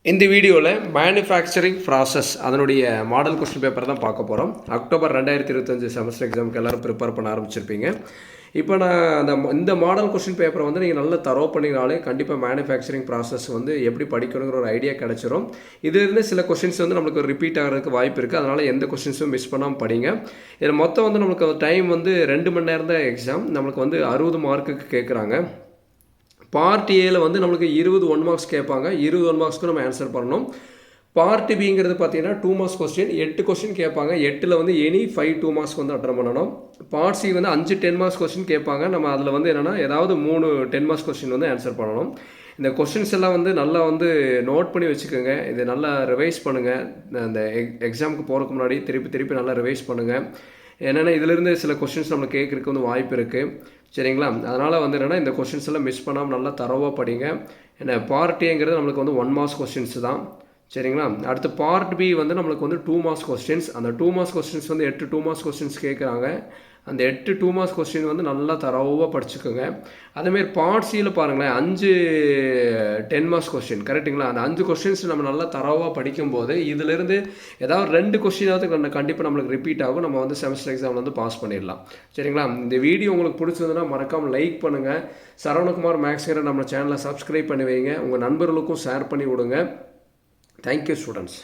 இந்த வீடியோவில் manufacturing process அதனுடைய மாடல் கொஸ்டின் பேப்பர் தான் பார்க்க போகிறோம். அக்டோபர் 2025 செமஸ்டர் எக்ஸாமுக்கு எல்லோரும் ப்ரிப்பேர் பண்ண ஆரம்பிச்சிருப்பீங்க. இப்போ நான் இந்த மாடல் கொஸ்டின் பேப்பரை வந்து நீங்கள் நல்லா தரோ பண்ணினாலே கண்டிப்பாக மேனுஃபேக்சரிங் ப்ராசஸ் வந்து எப்படி படிக்கணுங்கிற ஒரு ஐடியா கிடச்சிரும். இதுலேருந்து சில கொஸ்டின்ஸ் வந்து நம்மளுக்கு ரிப்பீட் ஆகிறதுக்கு வாய்ப்பு இருக்குது. அதனால் எந்த கொஸ்டின்ஸும் மிஸ் பண்ணாமல் படிங்க. இதில் மொத்தம் வந்து நம்மளுக்கு டைம் வந்து 2 மணி நேரம் தான் எக்ஸாம். நம்மளுக்கு வந்து 60 மார்க்குக்கு கேட்குறாங்க. பார்ட் ஏல வந்து நம்மளுக்கு 20 1 மார்க்ஸ் கேட்பாங்க. 20 1 மார்க்ஸ்க்கு நம்ம ஆன்சர் பண்ணணும். பார்ட் பிங்கிறது பார்த்தீங்கன்னா 2 மார்க்ஸ் கொஸ்டின் 8 கொஸ்டின் கேட்பாங்க. 8ல் வந்து எனி 5 2 மார்க்ஸ் வந்து அட்டன் பண்ணணும். பார்ட் சி வந்து 5 10 மார்க்ஸ் கொஸ்டின் கேட்பாங்க. நம்ம அதில் வந்து என்னென்னா ஏதாவது 3 10 மார்க்ஸ் கொஸ்டின் வந்து ஆன்சர் பண்ணணும். இந்த கொஸ்டின்ஸ் எல்லாம் வந்து நல்லா வந்து நோட் பண்ணி வச்சுக்கோங்க. இதை நல்லா ரிவைஸ் பண்ணுங்கள். அந்த எக்ஸாமுக்கு போகிறதுக்கு முன்னாடி திருப்பி நல்லா ரிவைஸ் பண்ணுங்கள். என்னென்னா இதிலிருந்து சில கொஸ்டின்ஸ் நம்ம கேட்குறதுக்கு வந்து வாய்ப்பு இருக்குது. சரிங்களா? அதனால் வந்து என்னென்னா இந்த கொஸ்டின்ஸ் எல்லாம் மிஸ் பண்ணாமல் நல்லா தரவாக படிங்க. ஏன்னா பார்ட் ஏங்கிறது நம்மளுக்கு வந்து 1 மார்க்ஸ் கொஸ்டின்ஸ் தான். சரிங்களா? அடுத்து பார்ட் பி வந்து நம்மளுக்கு வந்து 2 மார்க்ஸ் கொஸ்டின்ஸ். அந்த 2 மார்க்ஸ் கொஸ்டின்ஸ் வந்து 8 2 மார்க்ஸ் கொஸ்டின்ஸ் கேட்குறாங்க. அந்த 8 2 மார்க்ஸ் கொஸ்டின் வந்து நல்லா தரவாக படிச்சுக்கோங்க. அதேமாரி பார்ட் சியில் பாருங்களேன் 5 10 மார்க்ஸ் கொஸ்டின் கரெக்டுங்களா? அந்த 5 கொஸ்டின்ஸ் நம்ம நல்லா தரவாக படிக்கும்போது இதிலிருந்து ஏதாவது 2 கொஸ்டினாவது கண்டிப்பாக நம்மளுக்கு ரிப்பீட் ஆகும். நம்ம வந்து செமஸ்டர் எக்ஸாம் வந்து பாஸ் பண்ணிடலாம். சரிங்களா? இந்த வீடியோ உங்களுக்கு பிடிச்சதுன்னா மறக்காமல் லைக் பண்ணுங்கள். சரவணகுமார் மேக்ஸ்ங்கிற நம்ம சேனலை சப்ஸ்கிரைப் பண்ணி வைங்க. உங்கள் நண்பர்களுக்கும் ஷேர் பண்ணி விடுங்க. Thank you students.